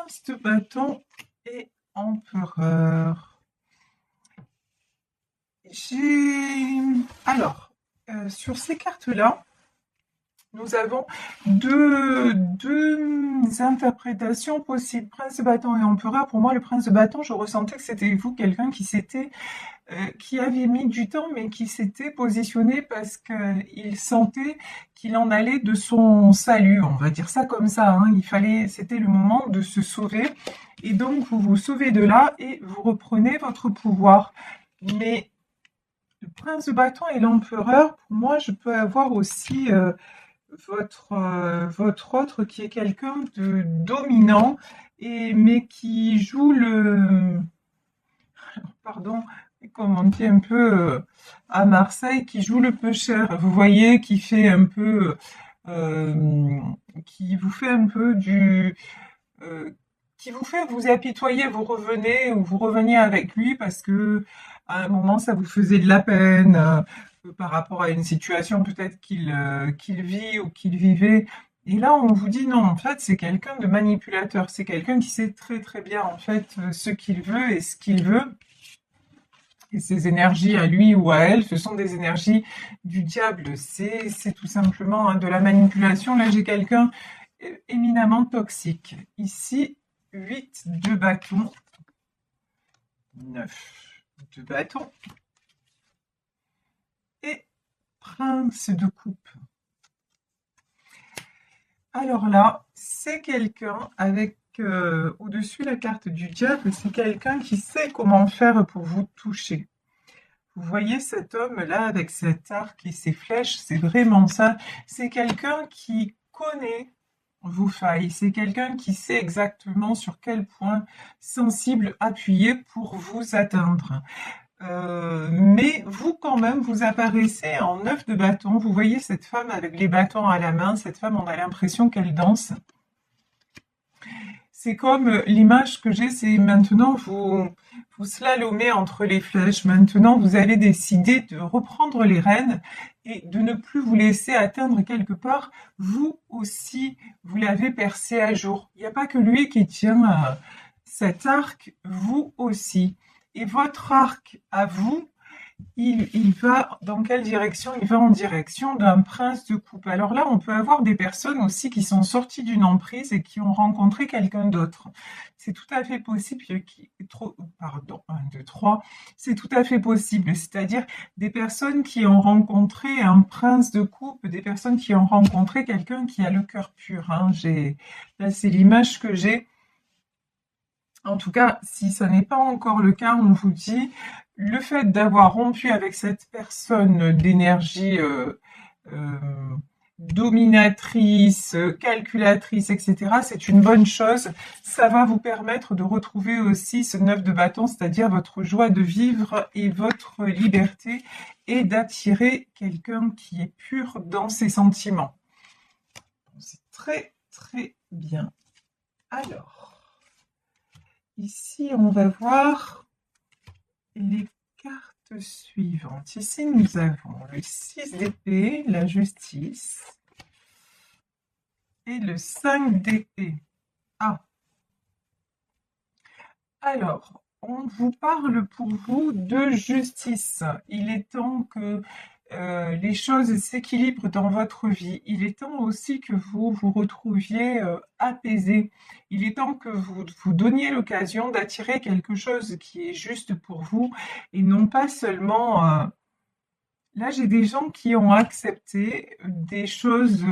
prince de bâton et empereur. Alors, sur ces cartes-là, nous avons deux interprétations possibles. Prince de bâton et empereur. Pour moi, le prince de bâton, je ressentais que c'était vous, quelqu'un qui avait mis du temps, mais qui s'était positionné parce qu'il sentait qu'il en allait de son salut. On va dire ça comme ça, hein. C'était le moment de se sauver. Et donc, vous vous sauvez de là et vous reprenez votre pouvoir. Mais le prince de bâton et l'empereur, pour moi, je peux avoir aussi votre autre qui est quelqu'un de dominant, mais qui joue pardon, comme on dit un peu à Marseille, qui joue le peu cher. Vous voyez, euh, qui vous fait un peu euh, qui vous fait vous apitoyer, vous revenez ou vous reveniez avec lui parce que à un moment ça vous faisait de la peine par rapport à une situation peut-être qu'il vit ou qu'il vivait. Et là, on vous dit non, en fait, c'est quelqu'un de manipulateur, c'est quelqu'un qui sait très très bien en fait ce qu'il veut et ce qu'il veut. Et ces énergies à lui ou à elle, ce sont des énergies du diable. C'est tout simplement de la manipulation. Là, j'ai quelqu'un éminemment toxique. Ici, 8 de bâton, 9 de bâton et prince de coupe. Alors là, c'est quelqu'un avec au-dessus la carte du diable, c'est quelqu'un qui sait comment faire pour vous toucher. Vous voyez cet homme-là avec cet arc et ses flèches, c'est vraiment ça. C'est quelqu'un qui connaît vos failles, c'est quelqu'un qui sait exactement sur quel point sensible appuyer pour vous atteindre. Mais vous, quand même, vous apparaissez en 9 de bâton. Vous voyez cette femme avec les bâtons à la main. Cette femme, on a l'impression qu'elle danse. C'est comme l'image que j'ai, c'est maintenant vous slalomez entre les flèches. Maintenant, vous allez décider de reprendre les rênes et de ne plus vous laisser atteindre quelque part. Vous aussi, vous l'avez percé à jour. Il n'y a pas que lui qui tient cet arc, vous aussi. Et votre arc à vous, il va dans quelle direction? Il va en direction d'un prince de coupe. Alors là, on peut avoir des personnes aussi qui sont sorties d'une emprise et qui ont rencontré quelqu'un d'autre. C'est tout à fait possible. Pardon, 1, 2, 3. C'est tout à fait possible. C'est-à-dire des personnes qui ont rencontré un prince de coupe, des personnes qui ont rencontré quelqu'un qui a le cœur pur, hein. Là, c'est l'image que j'ai. En tout cas, si ce n'est pas encore le cas, on vous dit, le fait d'avoir rompu avec cette personne d'énergie euh, dominatrice, calculatrice, etc., c'est une bonne chose. Ça va vous permettre de retrouver aussi ce 9 de bâton, c'est-à-dire votre joie de vivre et votre liberté, et d'attirer quelqu'un qui est pur dans ses sentiments. C'est très, très bien. Alors, ici, on va voir les cartes suivantes. Ici, nous avons le 6 d'épée, la justice, et le 5 d'épée. Ah. Alors, on vous parle pour vous de justice. Il est temps que les choses s'équilibrent dans votre vie. Il est temps aussi que vous vous retrouviez apaisé. Il est temps que vous vous donniez l'occasion d'attirer quelque chose qui est juste pour vous et non pas seulement... Là, j'ai des gens qui ont accepté des choses,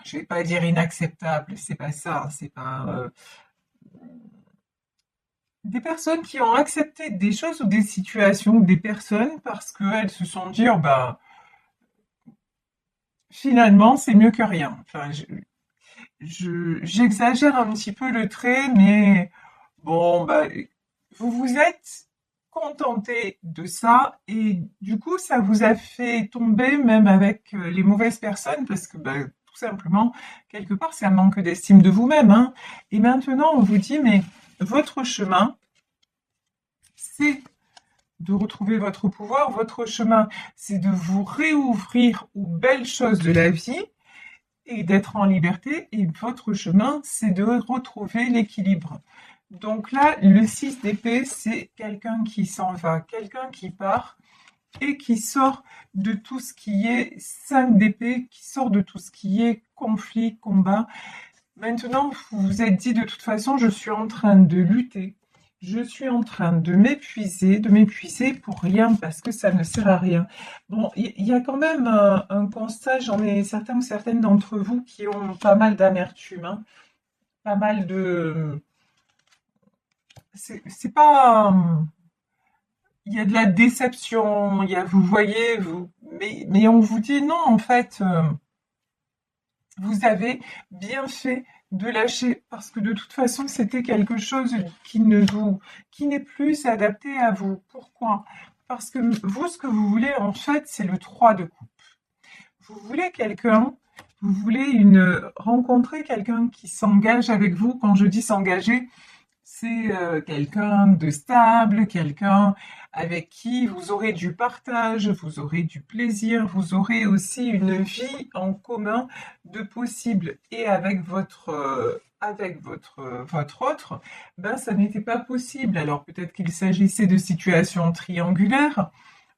je vais pas dire inacceptables, c'est pas ça, c'est pas... des personnes qui ont accepté des choses ou des situations ou des personnes parce qu'elles se sont dit, oh ben, finalement, c'est mieux que rien. Enfin, j'exagère un petit peu le trait, mais bon, bah, vous vous êtes contenté de ça et du coup, ça vous a fait tomber même avec les mauvaises personnes parce que, bah, tout simplement, quelque part, c'est un manque d'estime de vous-même, hein. Et maintenant, on vous dit, mais votre chemin, c'est de retrouver votre pouvoir, votre chemin, c'est de vous réouvrir aux belles choses de la vie et d'être en liberté. Et votre chemin, c'est de retrouver l'équilibre. Donc là, le 6 d'épée, c'est quelqu'un qui s'en va, quelqu'un qui part et qui sort de tout ce qui est 5 d'épée, qui sort de tout ce qui est conflit, combat. Maintenant, vous vous êtes dit de toute façon, je suis en train de lutter, je suis en train de m'épuiser pour rien parce que ça ne sert à rien. Bon, il y a quand même un constat, j'en ai certains ou certaines d'entre vous qui ont pas mal d'amertume, hein, pas mal de... C'est pas... il y a de la déception, il y a, vous voyez, mais on vous dit non, en fait, vous avez bien fait de lâcher parce que de toute façon, c'était quelque chose qui n'est plus adapté à vous. Pourquoi? Parce que vous, ce que vous voulez, en fait, c'est le 3 de coupe. Vous voulez quelqu'un, vous voulez rencontrer quelqu'un qui s'engage avec vous. Quand je dis s'engager, c'est quelqu'un de stable, quelqu'un avec qui vous aurez du partage, vous aurez du plaisir, vous aurez aussi une vie en commun de possible. Et avec votre autre, ben ça n'était pas possible. Alors peut-être qu'il s'agissait de situations triangulaires,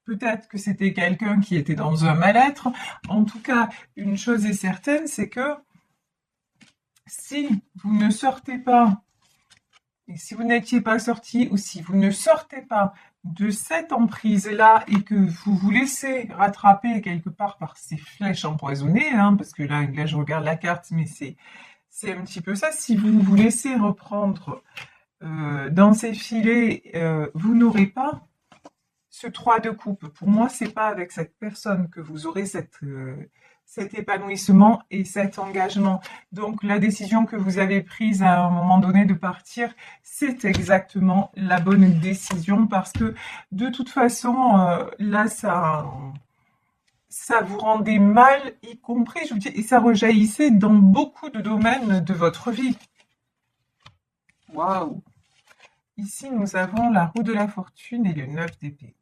peut-être que c'était quelqu'un qui était dans un mal-être. En tout cas, une chose est certaine, c'est que si vous ne sortez pas et si vous n'étiez pas sorti ou si vous ne sortez pas de cette emprise-là et que vous vous laissez rattraper quelque part par ces flèches empoisonnées, hein, parce que là, je regarde la carte, mais c'est un petit peu ça. Si vous vous laissez reprendre dans ces filets, vous n'aurez pas ce 3 de coupe. Pour moi, c'est pas avec cette personne que vous aurez cet épanouissement et cet engagement. Donc la décision que vous avez prise à un moment donné de partir, c'est exactement la bonne décision parce que de toute façon, là, ça vous rendait mal, y compris, je vous dis, et ça rejaillissait dans beaucoup de domaines de votre vie. Waouh! Ici, nous avons la roue de la fortune et le 9 d'épée.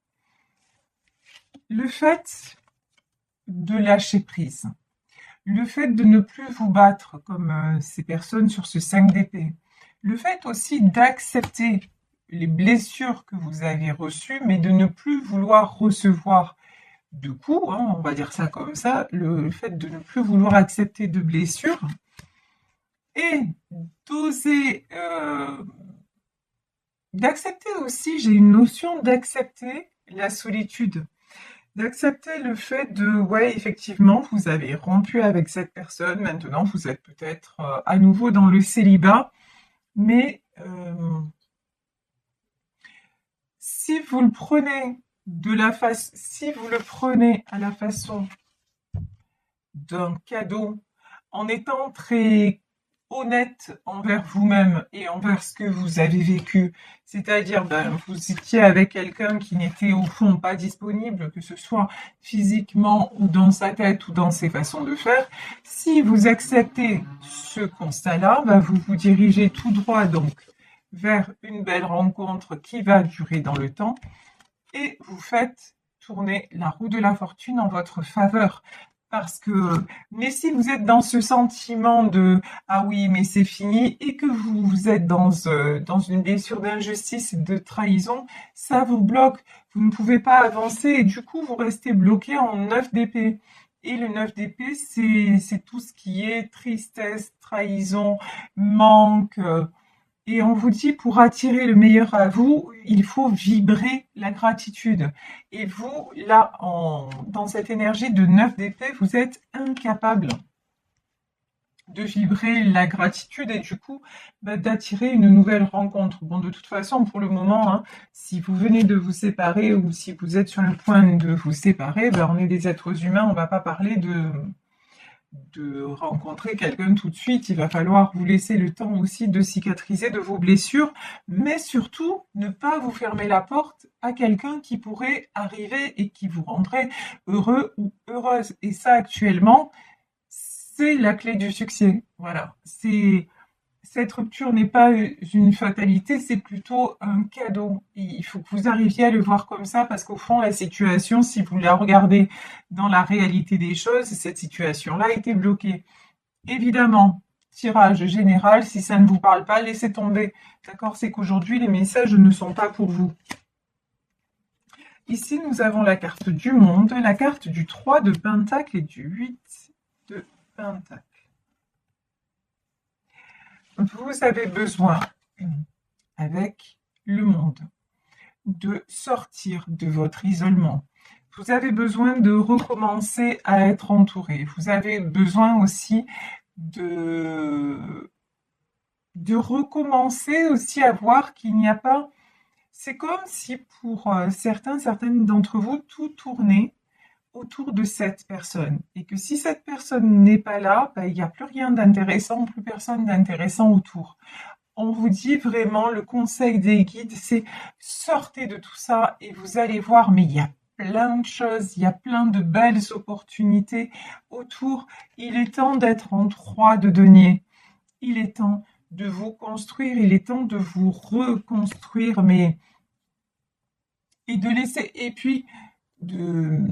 Le fait de lâcher prise, le fait de ne plus vous battre comme ces personnes sur ce 5 d'épée, le fait aussi d'accepter les blessures que vous avez reçues, mais de ne plus vouloir recevoir de coups, hein, on va dire ça comme ça, le fait de ne plus vouloir accepter de blessures et d'oser, d'accepter aussi, j'ai une notion d'accepter la solitude. D'accepter le fait de, ouais, effectivement, vous avez rompu avec cette personne, maintenant vous êtes peut-être à nouveau dans le célibat, mais si vous le prenez si vous le prenez à la façon d'un cadeau, en étant très honnête envers vous-même et envers ce que vous avez vécu, c'est-à-dire vous étiez avec quelqu'un qui n'était au fond pas disponible, que ce soit physiquement ou dans sa tête ou dans ses façons de faire, si vous acceptez ce constat-là, vous vous dirigez tout droit donc vers une belle rencontre qui va durer dans le temps et vous faites tourner la roue de la fortune en votre faveur. Parce que, mais si vous êtes dans ce sentiment de ah oui, mais c'est fini, et que vous êtes dans une blessure d'injustice et de trahison, ça vous bloque. Vous ne pouvez pas avancer et du coup, vous restez bloqué en 9 d'épée. Et le 9 d'épée, c'est tout ce qui est tristesse, trahison, manque. Et on vous dit, pour attirer le meilleur à vous, il faut vibrer la gratitude. Et vous, là, dans cette énergie de 9 d'épée, vous êtes incapable de vibrer la gratitude et du coup, d'attirer une nouvelle rencontre. Bon, de toute façon, pour le moment, hein, si vous venez de vous séparer ou si vous êtes sur le point de vous séparer, on est des êtres humains, on ne va pas parler de rencontrer quelqu'un tout de suite, il va falloir vous laisser le temps aussi de cicatriser de vos blessures, mais surtout ne pas vous fermer la porte à quelqu'un qui pourrait arriver et qui vous rendrait heureux ou heureuse. Et ça, actuellement, c'est la clé du succès. Voilà. Cette rupture n'est pas une fatalité, c'est plutôt un cadeau. Et il faut que vous arriviez à le voir comme ça, parce qu'au fond, la situation, si vous la regardez dans la réalité des choses, cette situation-là a été bloquée. Évidemment, tirage général, si ça ne vous parle pas, laissez tomber. D'accord? C'est qu'aujourd'hui, les messages ne sont pas pour vous. Ici, nous avons la carte du monde, la carte du 3 de Pentacle et du 8 de Pentacle. Vous avez besoin, avec le monde, de sortir de votre isolement. Vous avez besoin de recommencer à être entouré. Vous avez besoin aussi de recommencer aussi à voir qu'il n'y a pas... C'est comme si pour certaines d'entre vous, tout tournait autour de cette personne. Et que si cette personne n'est pas là, il n'y a plus rien d'intéressant, plus personne d'intéressant autour. On vous dit vraiment, le conseil des guides, c'est sortez de tout ça et vous allez voir, mais il y a plein de choses, il y a plein de belles opportunités autour. Il est temps d'être en 3 de denier. Il est temps de vous construire, il est temps de vous reconstruire, mais et de laisser, et puis de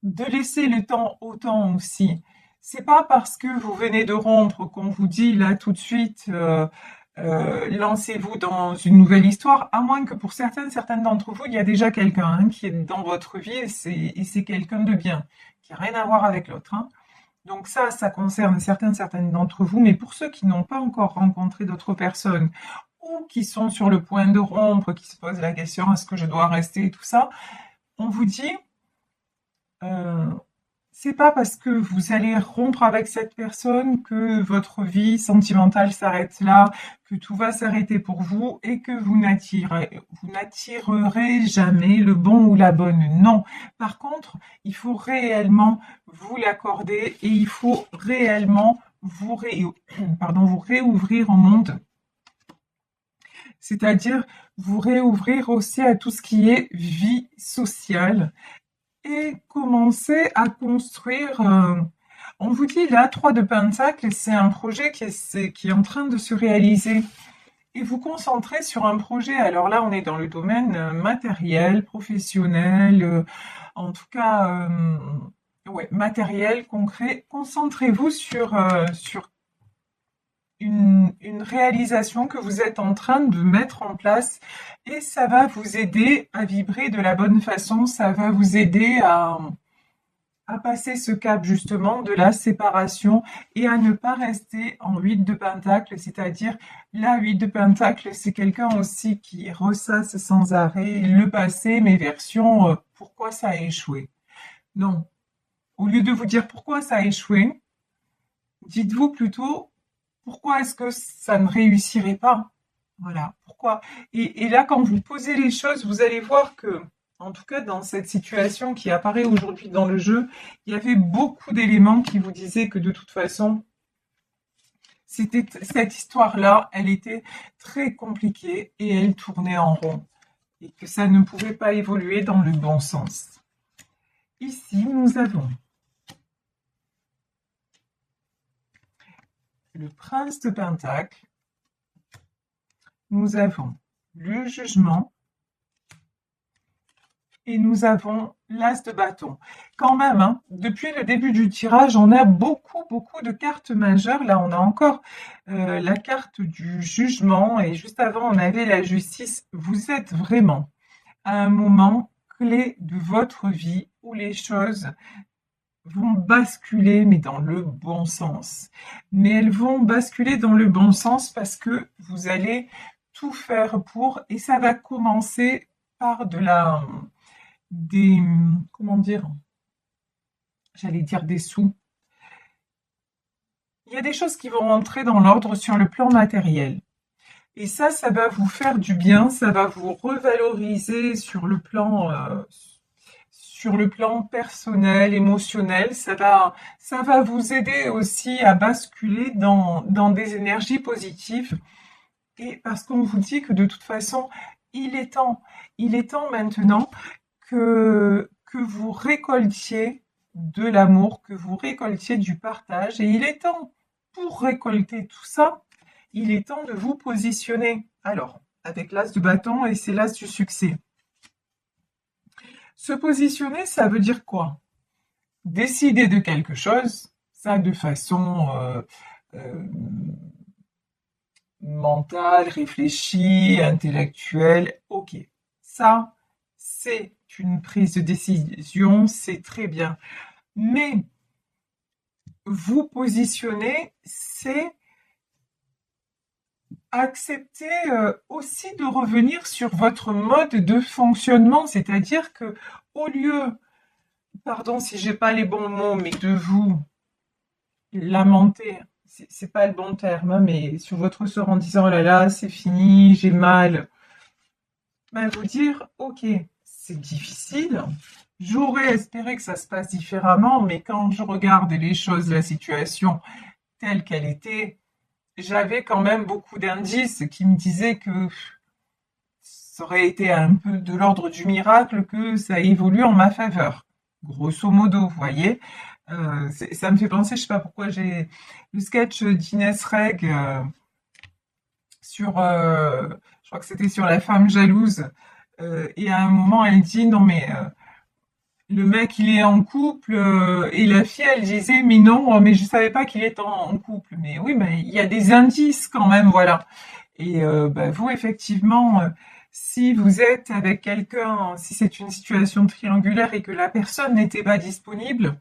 laisser le temps au temps aussi. C'est pas parce que vous venez de rompre qu'on vous dit là tout de suite lancez-vous dans une nouvelle histoire, à moins que pour certaines d'entre vous, il y a déjà quelqu'un qui est dans votre vie et c'est quelqu'un de bien, qui n'a rien à voir avec l'autre. Donc ça concerne certaines d'entre vous, mais pour ceux qui n'ont pas encore rencontré d'autres personnes ou qui sont sur le point de rompre, qui se posent la question est-ce que je dois rester et tout ça, on vous dit c'est pas parce que vous allez rompre avec cette personne que votre vie sentimentale s'arrête là, que tout va s'arrêter pour vous et que vous n'attirerez jamais le bon ou la bonne. Non. Par contre, il faut réellement vous l'accorder et il faut réellement vous réouvrir au monde. C'est-à-dire vous réouvrir aussi à tout ce qui est vie sociale et commencer à construire. On vous dit là, 3 de Pentacle, c'est un projet qui est en train de se réaliser. Et vous concentrez sur un projet. Alors là, on est dans le domaine matériel, professionnel, en tout cas, ouais, matériel, concret. Concentrez-vous sur une réalisation que vous êtes en train de mettre en place et ça va vous aider à vibrer de la bonne façon, ça va vous aider à passer ce cap justement de la séparation et à ne pas rester en 8 de Pentacle, c'est-à-dire la 8 de Pentacle, c'est quelqu'un aussi qui ressasse sans arrêt le passé, mais version pourquoi ça a échoué. Non, au lieu de vous dire pourquoi ça a échoué, dites-vous plutôt pourquoi est-ce que ça ne réussirait pas? Voilà, pourquoi? Et là, quand vous posez les choses, vous allez voir que, en tout cas, dans cette situation qui apparaît aujourd'hui dans le jeu, il y avait beaucoup d'éléments qui vous disaient que de toute façon, cette histoire-là, elle était très compliquée et elle tournait en rond. Et que ça ne pouvait pas évoluer dans le bon sens. Ici, nous avons le prince de Pentacle, nous avons le jugement et nous avons l'as de bâton. Quand même, depuis le début du tirage, on a beaucoup de cartes majeures. Là, on a encore la carte du jugement et juste avant, on avait la justice. Vous êtes vraiment à un moment clé de votre vie où les choses vont basculer, mais dans le bon sens. Mais elles vont basculer dans le bon sens parce que vous allez tout faire pour, et ça va commencer par comment dire, j'allais dire des sous. Il y a des choses qui vont rentrer dans l'ordre sur le plan matériel. Et ça va vous faire du bien, ça va vous revaloriser sur le plan personnel, émotionnel, ça va vous aider aussi à basculer dans des énergies positives. Et parce qu'on vous dit que de toute façon, il est temps maintenant que vous récoltiez de l'amour, que vous récoltiez du partage. Et il est temps, pour récolter tout ça, il est temps de vous positionner. Alors, avec l'as de bâton et c'est l'as du succès. Se positionner, ça veut dire quoi? Décider de quelque chose, ça de façon euh, mentale, réfléchie, intellectuelle. Ok, ça, c'est une prise de décision, c'est très bien. Mais vous positionner, c'est accepter aussi de revenir sur votre mode de fonctionnement, c'est-à-dire que au lieu, pardon si j'ai pas les bons mots, mais de vous lamenter, c'est pas le bon terme, hein, mais sur votre sort en disant oh là là, c'est fini, j'ai mal, ben vous dire ok, c'est difficile. J'aurais espéré que ça se passe différemment, mais quand je regarde les choses, la situation telle qu'elle était, j'avais quand même beaucoup d'indices qui me disaient que ça aurait été un peu de l'ordre du miracle que ça évolue en ma faveur. Grosso modo, vous voyez. Ça me fait penser, je sais pas pourquoi j'ai le sketch d'Inès Reg sur, je crois que c'était sur la femme jalouse. Et à un moment, elle dit non mais le mec il est en couple et la fille elle disait mais non mais je savais pas qu'il était en couple. Mais oui mais il y a des indices quand même, voilà. Et bah, vous, effectivement, si vous êtes avec quelqu'un, si c'est une situation triangulaire et que la personne n'était pas disponible,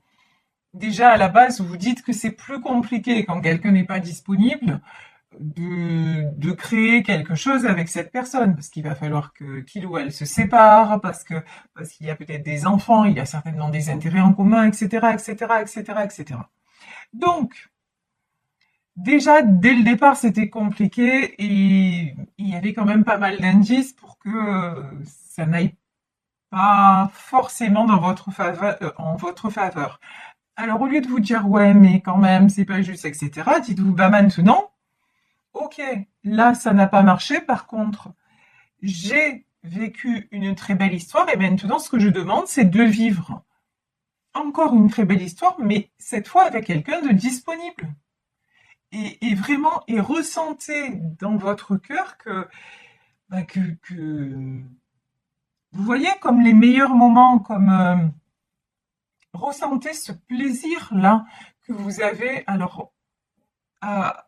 déjà à la base, vous dites que c'est plus compliqué quand quelqu'un n'est pas disponible de créer quelque chose avec cette personne, parce qu'il va falloir que qu'il ou elle se sépare, parce qu'il y a peut-être des enfants, il y a certainement des intérêts en commun, etc., etc., etc., etc. Donc, déjà, dès le départ, c'était compliqué et il y avait quand même pas mal d'indices pour que ça n'aille pas forcément dans votre faveur, en votre faveur. Alors, au lieu de vous dire ouais, mais quand même, c'est pas juste, etc., dites-vous bah maintenant, ok, là, ça n'a pas marché. Par contre, j'ai vécu une très belle histoire et maintenant, ce que je demande, c'est de vivre encore une très belle histoire, mais cette fois avec quelqu'un de disponible. Et vraiment, et ressentez dans votre cœur que vous voyez comme les meilleurs moments, comme ressentez ce plaisir-là que vous avez alors à,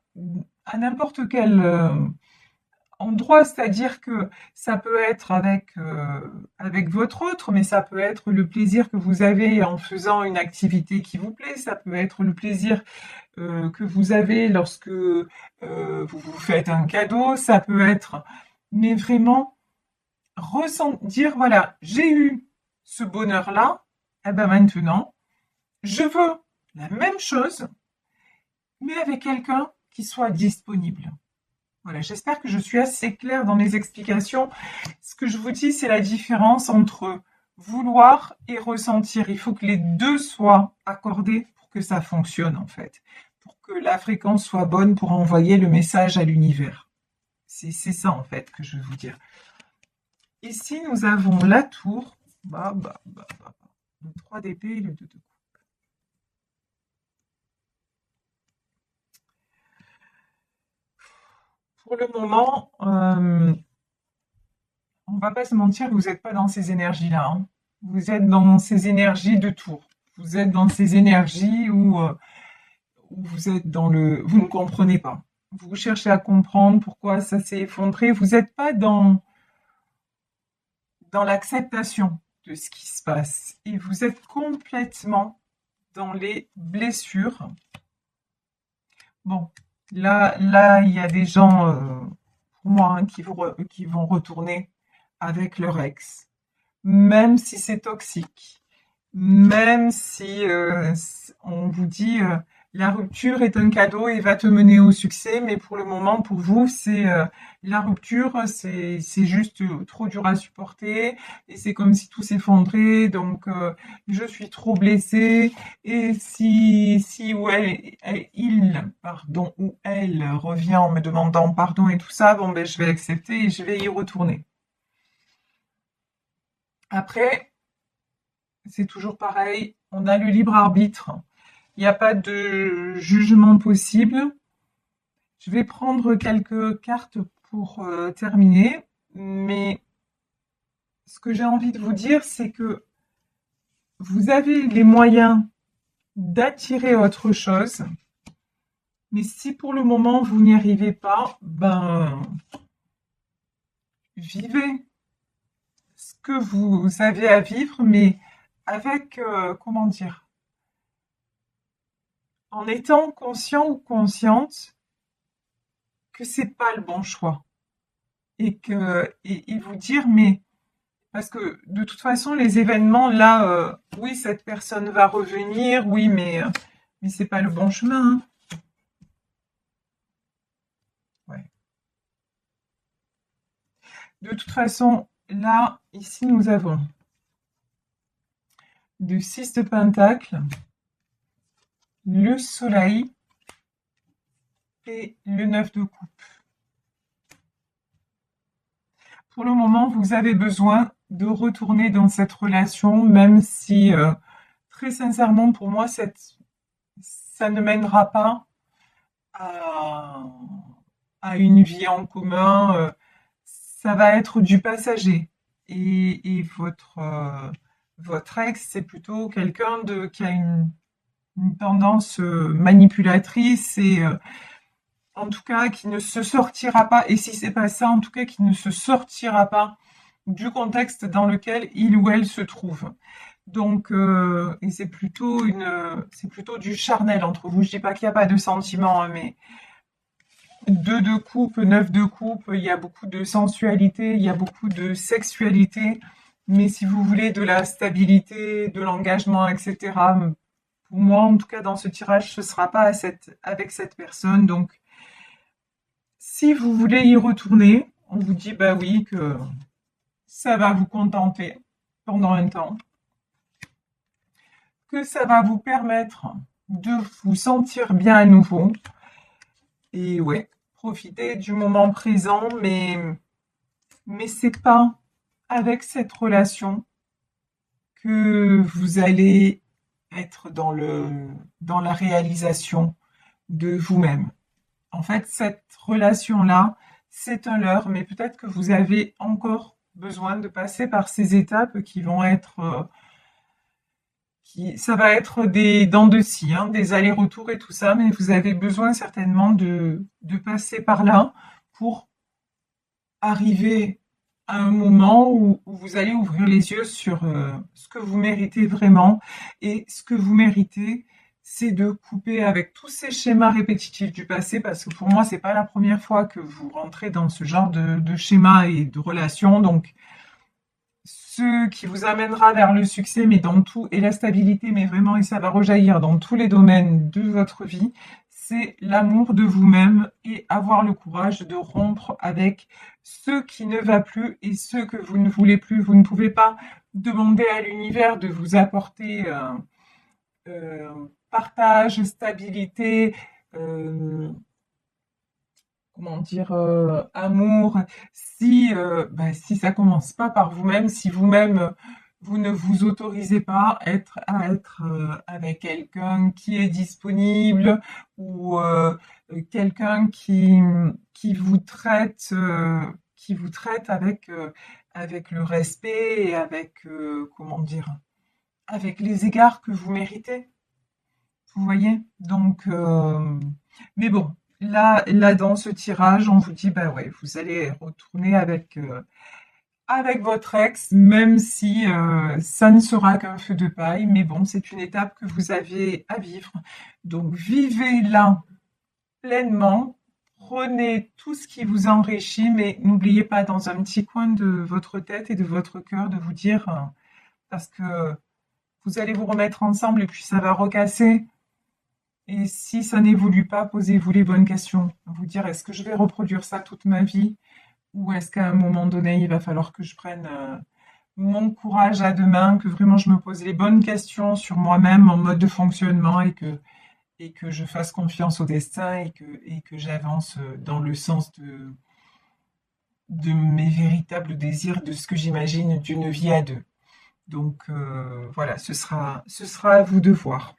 à n'importe quel endroit, c'est-à-dire que ça peut être avec votre autre, mais ça peut être le plaisir que vous avez en faisant une activité qui vous plaît, ça peut être le plaisir que vous avez lorsque vous vous faites un cadeau, ça peut être, mais vraiment dire voilà, j'ai eu ce bonheur-là, et ben maintenant, je veux la même chose, mais avec quelqu'un qui soit disponible. Voilà, j'espère que je suis assez claire dans mes explications. Ce que je vous dis, c'est la différence entre vouloir et ressentir. Il faut que les deux soient accordés pour que ça fonctionne, en fait. Pour que la fréquence soit bonne pour envoyer le message à l'univers. C'est ça, en fait, que je veux vous dire. Ici, nous avons la tour. Le 3 d'épée et le 2 de coupe. Pour le moment, on va pas se mentir, vous n'êtes pas dans ces énergies-là, hein. Vous êtes dans ces énergies de tour. Vous êtes dans ces énergies où vous êtes vous ne comprenez pas. Vous cherchez à comprendre pourquoi ça s'est effondré. Vous n'êtes pas dans l'acceptation de ce qui se passe. Et vous êtes complètement dans les blessures. Bon, là, il y a des gens, pour moi, hein, qui vont retourner avec leur ex, même si c'est toxique, même si on vous dit la rupture est un cadeau et va te mener au succès, mais pour le moment, pour vous, c'est la rupture, c'est juste trop dur à supporter et c'est comme si tout s'effondrait. Donc, je suis trop blessée et si ou pardon, ou elle revient en me demandant pardon et tout ça, bon ben je vais accepter et je vais y retourner. Après, c'est toujours pareil, on a le libre arbitre. Il n'y a pas de jugement possible. Je vais prendre quelques cartes pour terminer, mais ce que j'ai envie de vous dire, c'est que vous avez les moyens d'attirer autre chose. Mais si pour le moment vous n'y arrivez pas, ben vivez ce que vous avez à vivre, mais avec, comment dire, en étant conscient ou consciente que c'est pas le bon choix. Et vous dire, mais parce que de toute façon, les événements, là, oui, cette personne va revenir, oui, mais c'est pas le bon chemin, hein. Ouais. De toute façon, là, ici, nous avons le 6 de Pentacle, le Soleil et le 9 de Coupe. Pour le moment, vous avez besoin de retourner dans cette relation, même si, très sincèrement, pour moi, ça ne mènera pas à, à une vie en commun. Ça va être du passager. Et votre ex, c'est plutôt quelqu'un qui a une tendance manipulatrice et en tout cas qui ne se sortira pas, et si c'est pas ça, en tout cas qui ne se sortira pas du contexte dans lequel il ou elle se trouve. Donc, et c'est plutôt du charnel entre vous. Je dis pas qu'il n'y a pas de sentiments, hein, mais 2 de coupe, 9 de coupe, il y a beaucoup de sensualité, il y a beaucoup de sexualité. Mais si vous voulez de la stabilité, de l'engagement, etc., pour moi, en tout cas, dans ce tirage, ce sera pas avec cette personne. Donc, si vous voulez y retourner, on vous dit bah oui que ça va vous contenter pendant un temps, que ça va vous permettre de vous sentir bien à nouveau. Et ouais, profitez du moment présent, mais c'est pas avec cette relation que vous allez être dans la réalisation de vous-même. En fait, cette relation-là, c'est un leurre, mais peut-être que vous avez encore besoin de passer par ces étapes qui vont être, ça va être des dents de scie, hein, des allers-retours et tout ça, mais vous avez besoin certainement de passer par là pour arriver à un moment où vous allez ouvrir les yeux sur ce que vous méritez vraiment. Et ce que vous méritez, c'est de couper avec tous ces schémas répétitifs du passé, parce que pour moi, c'est pas la première fois que vous rentrez dans ce genre de schéma et de relation. Donc, ce qui vous amènera vers le succès, mais dans tout, et la stabilité, mais vraiment, et ça va rejaillir dans tous les domaines de votre vie, c'est l'amour de vous-même et avoir le courage de rompre avec ce qui ne va plus et ce que vous ne voulez plus. Vous ne pouvez pas demander à l'univers de vous apporter partage, stabilité, euh, comment dire, amour, si ça commence pas par vous-même, si vous-même vous ne vous autorisez pas à être avec quelqu'un qui est disponible ou quelqu'un qui vous traite avec le respect et avec comment dire, avec les égards que vous méritez. Vous voyez? Donc, mais bon, là, dans ce tirage, on vous dit, bah ouais, vous allez retourner avec votre ex, même si ça ne sera qu'un feu de paille. Mais bon, c'est une étape que vous avez à vivre. Donc, vivez-la pleinement. Prenez tout ce qui vous enrichit, mais n'oubliez pas dans un petit coin de votre tête et de votre cœur de vous dire, parce que vous allez vous remettre ensemble et puis ça va recasser. Et si ça n'évolue pas, posez-vous les bonnes questions. Vous dire, est-ce que je vais reproduire ça toute ma vie? Ou est-ce qu'à un moment donné, il va falloir que je prenne mon courage à deux mains, que vraiment je me pose les bonnes questions sur moi-même, mon mode de fonctionnement et que je fasse confiance au destin et que j'avance dans le sens de mes véritables désirs, de ce que j'imagine d'une vie à deux. Donc voilà, ce sera à vous de voir.